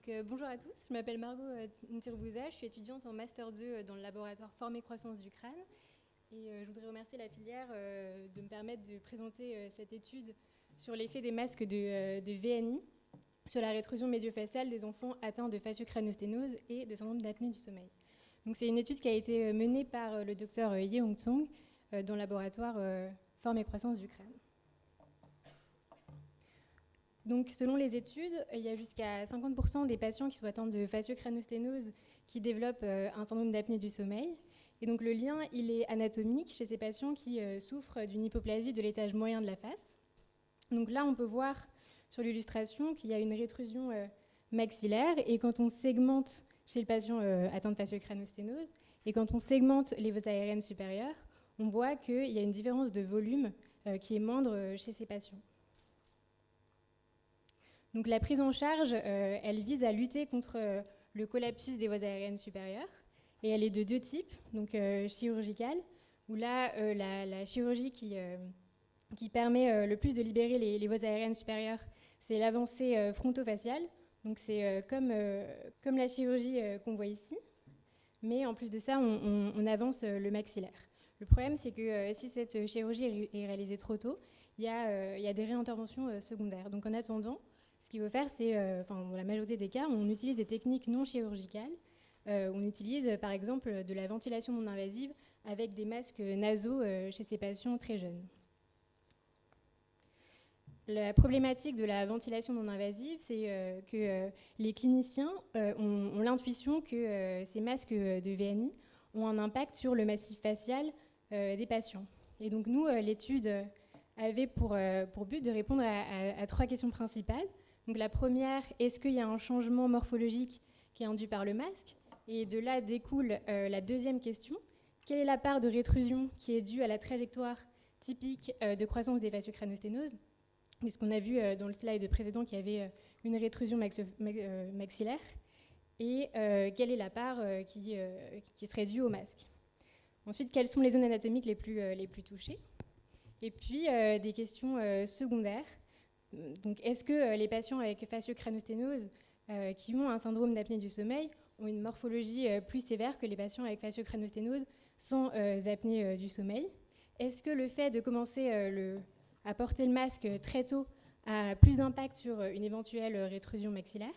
Bonjour à tous, je m'appelle Margot Ntirbouza, je suis étudiante en Master 2 dans le laboratoire Forme et Croissance du crâne. Et je voudrais remercier la filière de me permettre de présenter cette étude sur l'effet des masques de VNI sur la rétrusion médio-faciale des enfants atteints de fasciocrânosténose et de syndrome d'apnée du sommeil. Donc, c'est une étude qui a été menée par le docteur Yeong Tsong dans le laboratoire Forme et Croissance du crâne. Donc, selon les études, il y a jusqu'à 50% des patients qui sont atteints de fasciocrânosténose qui développent un syndrome d'apnée du sommeil. Et donc, le lien, il est anatomique chez ces patients qui souffrent d'une hypoplasie de l'étage moyen de la face. Donc là, on peut voir sur l'illustration qu'il y a une rétrusion maxillaire. Et quand on segmente chez le patient atteint de fasciocrânosténose, et quand on segmente les voies aériennes supérieures, on voit qu'il y a une différence de volume qui est moindre chez ces patients. Donc la prise en charge, elle vise à lutter contre le collapsus des voies aériennes supérieures. Et elle est de deux types, donc chirurgicale, où là, la chirurgie qui permet le plus de libérer les voies aériennes supérieures, c'est l'avancée frontofaciale. Donc c'est comme la chirurgie qu'on voit ici, mais en plus de ça, on avance le maxillaire. Le problème, c'est que si cette chirurgie est réalisée trop tôt, il y a des réinterventions secondaires. Donc en attendant, ce qu'il faut faire, c'est, dans la majorité des cas, on utilise des techniques non chirurgicales. On utilise, par exemple, de la ventilation non invasive avec des masques nasaux chez ces patients très jeunes. La problématique de la ventilation non invasive, c'est que les cliniciens ont l'intuition que ces masques de VNI ont un impact sur le massif facial des patients. Et donc nous, l'étude avait pour but de répondre à trois questions principales. Donc la première, est-ce qu'il y a un changement morphologique qui est induit par le masque ? Et de là découle la deuxième question, quelle est la part de rétrusion qui est due à la trajectoire typique de croissance des fasciocrânosténoses ? Puisqu'on a vu dans le slide précédent qu'il y avait une rétrusion maxillaire. Et quelle est la part qui serait due au masque ? Ensuite, quelles sont les zones anatomiques les plus touchées ? Et puis, des questions secondaires. Donc, est-ce que les patients avec fasciocrânosténose qui ont un syndrome d'apnée du sommeil ont une morphologie plus sévère que les patients avec fasciocrânosténose sans apnée du sommeil ? Est-ce que le fait de commencer à porter le masque très tôt a plus d'impact sur une éventuelle rétrusion maxillaire,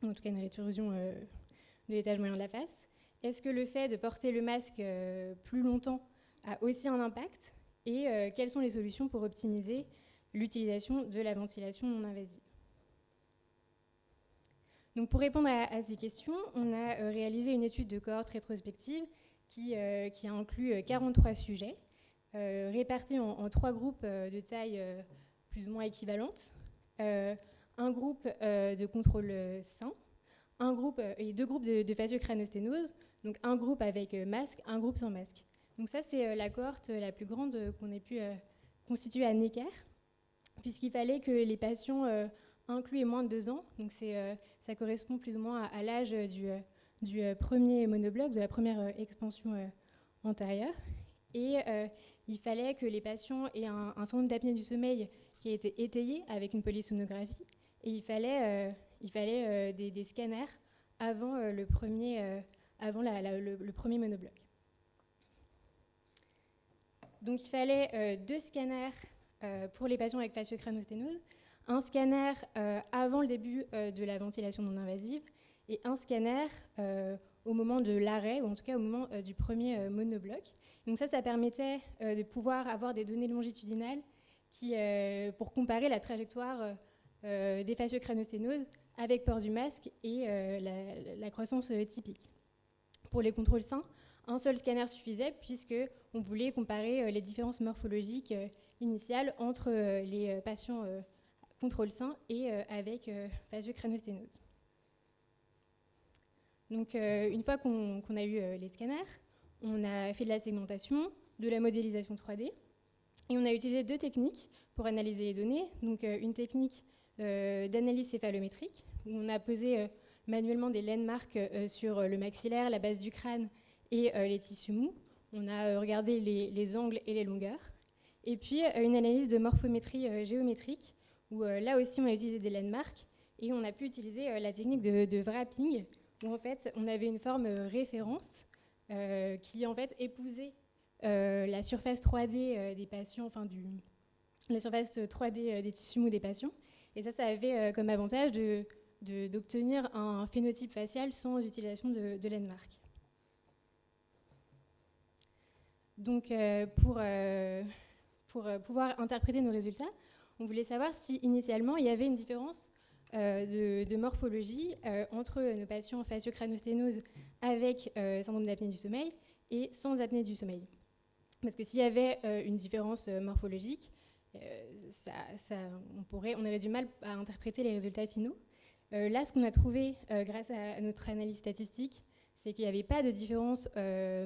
ou en tout cas une rétrusion de l'étage moyen de la face ? Est-ce que le fait de porter le masque plus longtemps a aussi un impact ? Et quelles sont les solutions pour optimiser l'utilisation de la ventilation non invasive ? Donc pour répondre à ces questions, on a réalisé une étude de cohorte rétrospective qui a inclus 43 sujets, répartis en trois groupes de taille plus ou moins équivalente. Un groupe de contrôle sain, un groupe et deux groupes de fasciocrânosténose, donc un groupe avec masque, un groupe sans masque. Donc ça, c'est la cohorte la plus grande qu'on ait pu constituer à Necker, puisqu'il fallait que les patients inclus aient moins de 2 ans, donc ça correspond plus ou moins à l'âge du premier monobloc, de la première expansion antérieure. Et il fallait que les patients aient un syndrome d'apnée du sommeil qui a été étayé avec une polysonographie, et il fallait des scanners avant le premier monobloc. Donc il fallait 2 scanners pour les patients avec fasciocrânosténose, un scanner avant le début de la ventilation non invasive et un scanner au moment de l'arrêt, ou en tout cas au moment du premier monobloc. Donc ça permettait de pouvoir avoir des données longitudinales pour comparer la trajectoire des fasciocrânosténoses avec port du masque et la croissance typique. Pour les contrôles sains, un seul scanner suffisait puisqu'on voulait comparer les différences morphologiques initiales entre les patients contrôle sain et avec fasciocrânosténose. Donc une fois qu'on a eu les scanners, on a fait de la segmentation, de la modélisation 3D, et on a utilisé 2 techniques pour analyser les données. Donc une technique d'analyse céphalométrique, où on a posé manuellement des landmarks sur le maxillaire, la base du crâne et les tissus mous. On a regardé les angles et les longueurs. Et puis une analyse de morphométrie géométrique, où là aussi on a utilisé des landmarks Et on a pu utiliser la technique de wrapping, où en fait, on avait une forme référence qui en fait épousait la surface 3D des patients, enfin la surface 3D des tissus mous des patients. Et ça avait comme avantage d'obtenir un phénotype facial sans utilisation de landmark. Donc, pour pouvoir interpréter nos résultats, on voulait savoir si initialement il y avait une différence de morphologie entre nos patients facio-crânosténose avec syndrome d'apnée du sommeil et sans apnée du sommeil. Parce que s'il y avait une différence morphologique, on aurait du mal à interpréter les résultats finaux. Là, ce qu'on a trouvé grâce à notre analyse statistique, c'est qu'il n'y avait pas de différence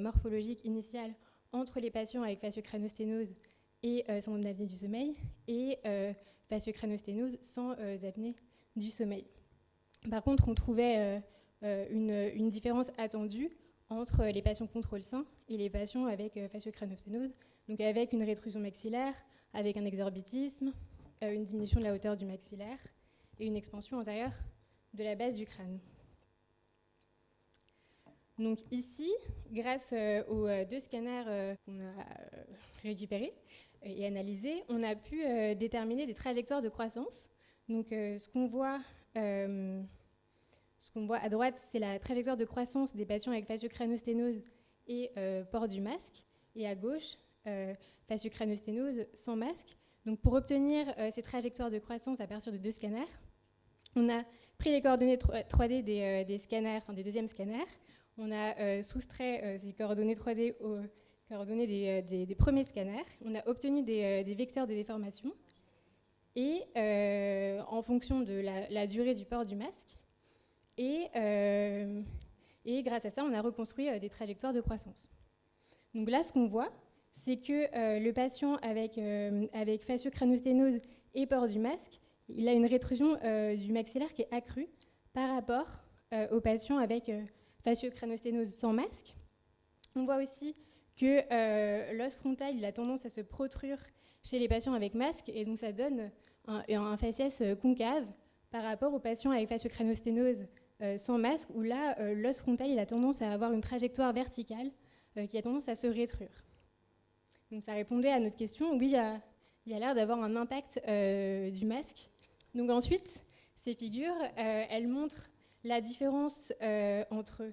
morphologique initiale entre les patients avec facio-crânosténose et syndrome d'apnée du sommeil et facio-crânosténose sans apnée du sommeil. Par contre, on trouvait une différence attendue entre les patients contrôle sain et les patients avec facio-crânosténose, donc avec une rétrusion maxillaire, avec un exorbitisme, une diminution de la hauteur du maxillaire et une expansion antérieure de la base du crâne. Donc ici, grâce aux deux scanners qu'on a récupérés et analysés, on a pu déterminer des trajectoires de croissance. Donc ce qu'on voit à droite, c'est la trajectoire de croissance des patients avec facio-crânosténose et port du masque. Et à gauche, facio-crânosténose sans masque. Donc pour obtenir ces trajectoires de croissance à partir de deux scanners, on a pris les coordonnées 3D des scanners, enfin des deuxièmes scanners. On a soustrait ces coordonnées 3D aux coordonnées des premiers scanners. On a obtenu des vecteurs de déformation. Et en fonction de la durée du port du masque. Et grâce à ça, on a reconstruit des trajectoires de croissance. Donc là, ce qu'on voit, c'est que le patient avec facio-crânosténose et port du masque, il a une rétrusion du maxillaire qui est accrue par rapport au patient avec facio-crânosténose sans masque. On voit aussi que l'os frontal il a tendance à se protruire chez les patients avec masque, et donc ça donne un faciès concave par rapport aux patients avec facio-crânosténose sans masque, où là, l'os frontal il a tendance à avoir une trajectoire verticale qui a tendance à se rétruire. Donc ça répondait à notre question, oui, il y a l'air d'avoir un impact du masque. Donc ensuite, ces figures, elles montrent la différence entre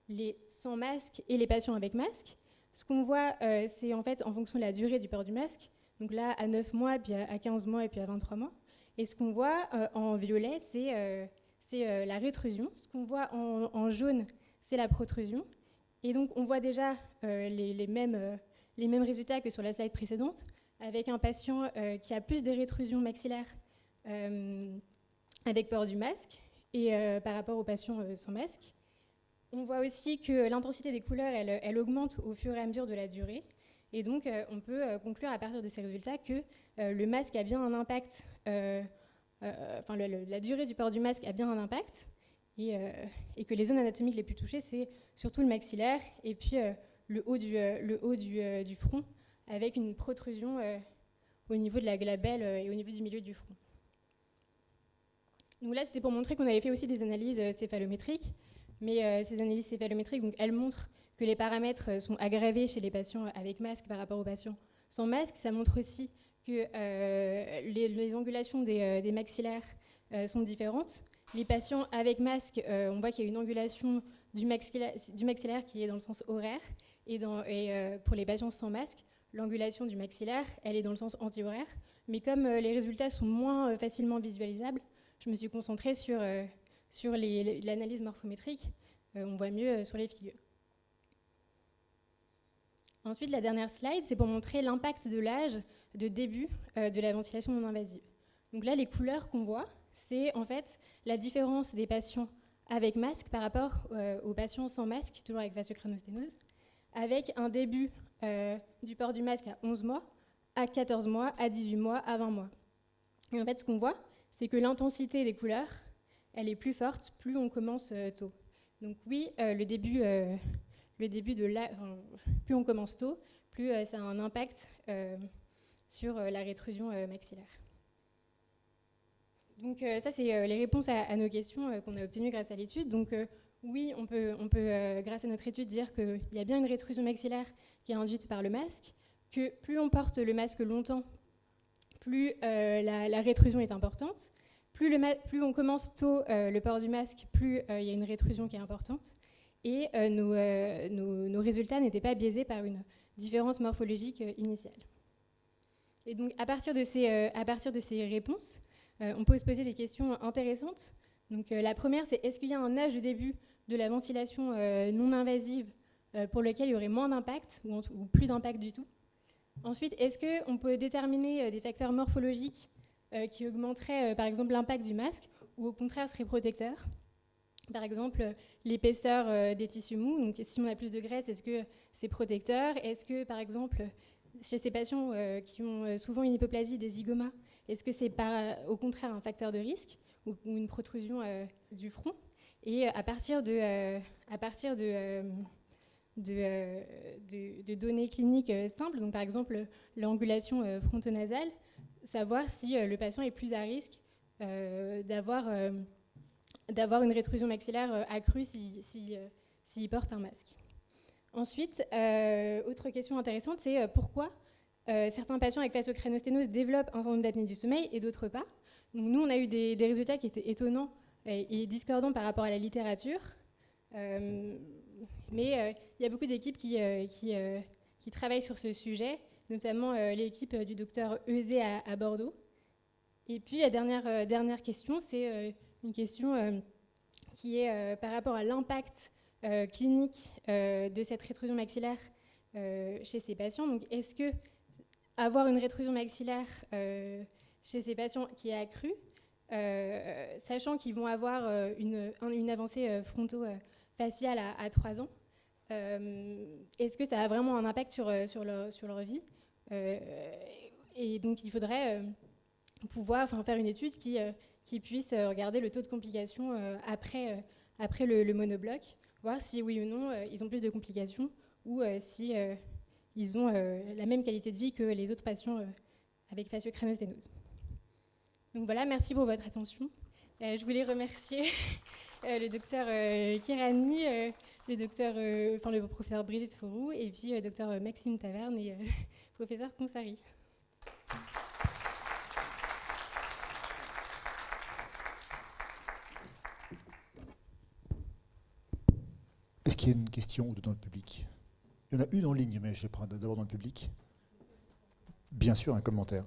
les sans masque et les patients avec masque. Ce qu'on voit, c'est en fait en fonction de la durée du port du masque. Donc là, à 9 mois, puis à 15 mois et puis à 23 mois. Et ce qu'on voit en violet, c'est la rétrusion. Ce qu'on voit en jaune, c'est la protrusion. Et donc, on voit déjà les mêmes résultats que sur la slide précédente, avec un patient qui a plus de rétrusion maxillaire avec port du masque et par rapport aux patients sans masque. On voit aussi que l'intensité des couleurs, elle augmente au fur et à mesure de la durée. Et donc, on peut conclure à partir de ces résultats que le masque a bien un impact, la durée du port du masque a bien un impact, et que les zones anatomiques les plus touchées, c'est surtout le maxillaire et puis le haut du front, avec une protrusion au niveau de la glabelle et au niveau du milieu du front. Donc là, c'était pour montrer qu'on avait fait aussi des analyses céphalométriques, mais ces analyses céphalométriques, donc, elles montrent que les paramètres sont aggravés chez les patients avec masque par rapport aux patients sans masque. Ça montre aussi que les angulations des maxillaires sont différentes. Les patients avec masque, on voit qu'il y a une angulation du maxillaire qui est dans le sens horaire, et pour les patients sans masque, l'angulation du maxillaire, elle est dans le sens anti-horaire. Mais comme les résultats sont moins facilement visualisables, je me suis concentrée sur l'analyse morphométrique. On voit mieux sur les figures. Ensuite, la dernière slide, c'est pour montrer l'impact de l'âge de début de la ventilation non invasive. Donc là, les couleurs qu'on voit, c'est en fait la différence des patients avec masque par rapport aux patients sans masque, toujours avec facio-crânosténose, avec un début du port du masque à 11 mois, à 14 mois, à 18 mois, à 20 mois. Et en fait, ce qu'on voit, c'est que l'intensité des couleurs, elle est plus forte plus on commence tôt. Donc oui, plus on commence tôt, plus ça a un impact sur la rétrusion maxillaire. Donc ça, c'est les réponses à nos questions qu'on a obtenues grâce à l'étude. Donc oui, on peut grâce à notre étude, dire qu'il y a bien une rétrusion maxillaire qui est induite par le masque, que plus on porte le masque longtemps, plus la rétrusion est importante. Plus on commence tôt le port du masque, plus il y a une rétrusion qui est importante. Et nos résultats n'étaient pas biaisés par une différence morphologique initiale. Et donc, à partir de ces réponses, on peut se poser des questions intéressantes. Donc, la première, c'est est-ce qu'il y a un âge de début de la ventilation non invasive pour lequel il y aurait moins d'impact ou plus d'impact du tout? Ensuite, est-ce qu'on peut déterminer des facteurs morphologiques qui augmenteraient, par exemple, l'impact du masque ou au contraire seraient protecteurs? Par exemple, l'épaisseur des tissus mous. Donc, si on a plus de graisse, est-ce que c'est protecteur? Est-ce que, par exemple, chez ces patients qui ont souvent une hypoplasie des zygomas, est-ce que c'est au contraire un facteur de risque ou une protrusion du front? Et à partir de données cliniques simples, donc par exemple l'angulation frontonasale, savoir si le patient est plus à risque d'avoir une rétrusion maxillaire accrue s'il porte un masque. Ensuite, autre question intéressante, c'est pourquoi certains patients avec faciocrénosténose développent un syndrome d'apnée du sommeil et d'autres pas. Donc nous, on a eu des résultats qui étaient étonnants et discordants par rapport à la littérature. Mais il y a beaucoup d'équipes qui travaillent sur ce sujet, notamment l'équipe du docteur Euzé à Bordeaux. Et puis la dernière question, c'est une question qui est par rapport à l'impact clinique de cette rétrusion maxillaire chez ces patients. Donc, est-ce que avoir une rétrusion maxillaire chez ces patients qui est accrue, sachant qu'ils vont avoir une avancée fronto-faciale à 3 ans, est-ce que ça a vraiment un impact sur leur vie? Et donc, il faudrait pouvoir faire une étude qui puisse regarder le taux de complications après le monobloc, voir si oui ou non ils ont plus de complications ou si ils ont la même qualité de vie que les autres patients avec faciocrénosténose. Donc voilà, merci pour votre attention. Je voulais remercier le docteur Kirani, le professeur Brigitte Fourou et puis le docteur Maxime Taverne et professeur Consari. Est-ce qu'il y a une question dans le public? Il y en a une en ligne, mais je vais prendre d'abord dans le public. Bien sûr, un commentaire.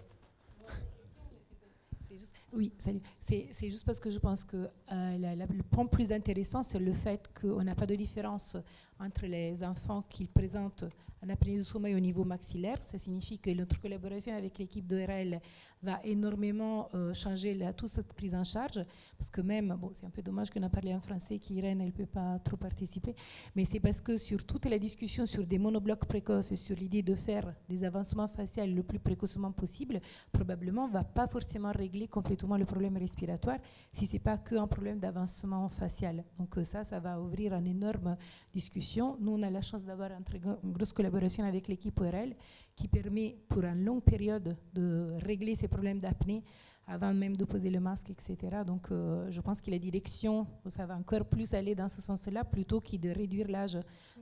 Oui, salut. C'est juste parce que je pense que le point plus intéressant, c'est le fait qu'on n'a pas de différence entre les enfants qui présentent un apnée du sommeil au niveau maxillaire. Ça signifie que notre collaboration avec l'équipe d'ORL va énormément changer toute cette prise en charge, parce que même, c'est un peu dommage qu'on a parlé en français, qu'Irène, elle ne peut pas trop participer, mais c'est parce que sur toute la discussion sur des monoblocs précoces et sur l'idée de faire des avancements faciales le plus précocement possible, probablement ne va pas forcément régler complètement le problème respiratoire si ce n'est pas qu'un problème d'avancement facial. Donc ça va ouvrir une énorme discussion. Nous, on a la chance d'avoir une grosse collaboration avec l'équipe ORL qui permet pour une longue période de régler ces problèmes d'apnée avant même de poser le masque, etc. Donc je pense que la direction, ça va encore plus aller dans ce sens-là plutôt que de réduire l'âge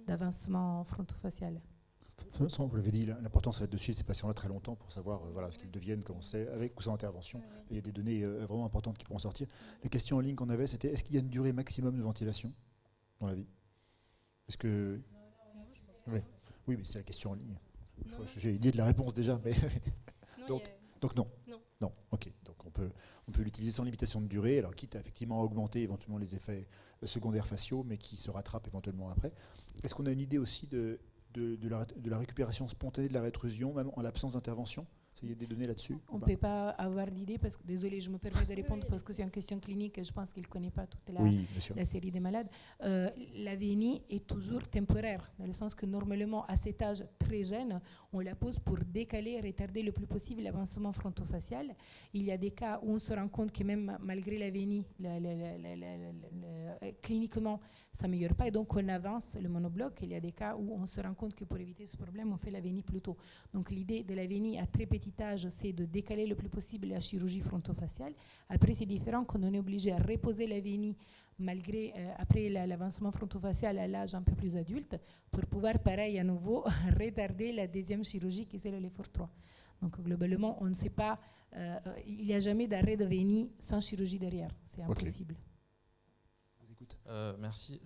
d'avancement frontofacial. Vous l'avez dit, l'important, ça va être de suivre ces patients-là très longtemps pour savoir ce qu'ils deviennent, comment c'est, avec ou sans intervention. Il y a des données vraiment importantes qui pourront sortir. La question en ligne qu'on avait, c'était est-ce qu'il y a une durée maximum de ventilation dans la vie? Est-ce que... Non, je pense pas. Oui, mais c'est la question en ligne. J'ai l'idée de la réponse déjà, mais... Donc non. Non, ok. Donc on peut l'utiliser sans limitation de durée, alors quitte à effectivement augmenter éventuellement les effets secondaires faciaux, mais qui se rattrapent éventuellement après. Est-ce qu'on a une idée aussi de la récupération spontanée de la rétrusion, même en l'absence d'intervention? Il y a des données là-dessus? On ne peut pas avoir d'idée, parce que, désolé, je me permets de répondre parce que c'est une question clinique et je pense qu'il ne connaît pas toute la série des malades. La VNI est toujours temporaire, dans le sens que normalement, à cet âge très jeune, on la pose pour décaler et retarder le plus possible l'avancement frontofacial. Il y a des cas où on se rend compte que même malgré la VNI, cliniquement, ça ne s'améliore pas et donc on avance le monobloc. Il y a des cas où on se rend compte que pour éviter ce problème, on fait la VNI plus tôt. Donc l'idée de la VNI à très petit l'étiquetage, c'est de décaler le plus possible la chirurgie frontofaciale. Après, c'est différent quand on est obligé à reposer la VNI malgré, après l'avancement frontofacial à l'âge un peu plus adulte, pour pouvoir, pareil, à nouveau, retarder la deuxième chirurgie qui c'est le l'effort 3. Donc, globalement, on ne sait pas, il n'y a jamais d'arrêt de VNI sans chirurgie derrière. C'est impossible. Merci.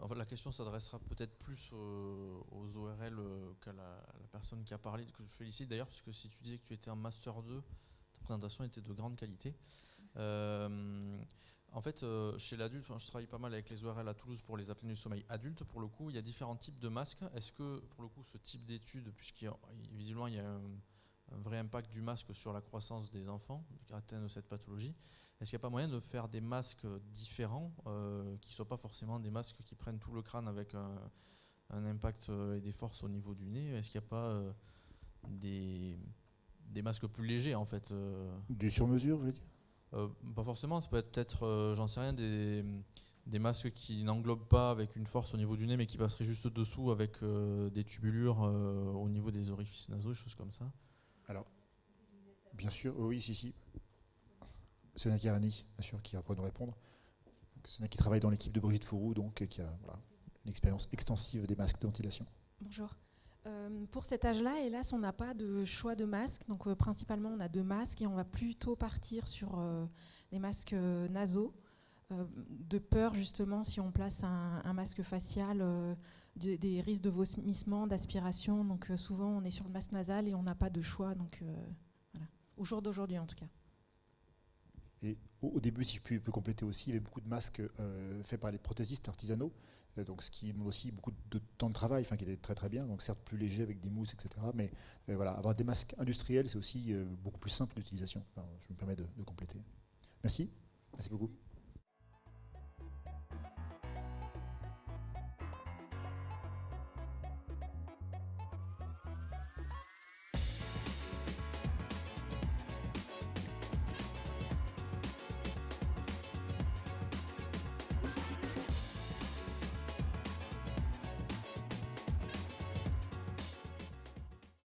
En fait, la question s'adressera peut-être plus aux ORL qu'à la personne qui a parlé, que je félicite d'ailleurs, parce que si tu disais que tu étais en Master 2, ta présentation était de grande qualité. En fait, chez l'adulte, je travaille pas mal avec les ORL à Toulouse pour les apnées du sommeil adultes. Pour le coup, il y a différents types de masques. Est-ce que, pour le coup, ce type d'étude, visiblement il y a un vrai impact du masque sur la croissance des enfants atteints de cette pathologie, est-ce qu'il n'y a pas moyen de faire des masques différents, qui ne soient pas forcément des masques qui prennent tout le crâne avec un impact et des forces au niveau du nez? Est-ce qu'il n'y a pas des masques plus légers en fait Du sur-mesure, vous voulez dire? Pas forcément, ça peut être peut-être, j'en sais rien, des masques qui n'englobent pas avec une force au niveau du nez, mais qui passeraient juste dessous avec des tubulures au niveau des orifices nasaux, des choses comme ça. Alors, bien sûr, oui, si. Sonia Kirani, bien sûr, qui va pouvoir nous répondre. Sonia qui travaille dans l'équipe de Brigitte Fourou, donc qui a une expérience extensive des masques de ventilation. Bonjour. Pour cet âge-là, hélas, on n'a pas de choix de masques. Donc, principalement, on a 2 masques et on va plutôt partir sur les masques nasaux, de peur, justement, si on place un masque facial, des risques de vomissement, d'aspiration. Donc, souvent, on est sur le masque nasal et on n'a pas de choix. Donc, voilà. Au jour d'aujourd'hui, en tout cas. Et au début, si je peux compléter aussi, il y avait beaucoup de masques faits par les prothésistes artisanaux, donc ce qui demande aussi beaucoup de temps de travail, qui était très très bien, donc certes plus léger avec des mousses, etc. Mais voilà, avoir des masques industriels, c'est aussi beaucoup plus simple d'utilisation. Je me permets de compléter. Merci beaucoup.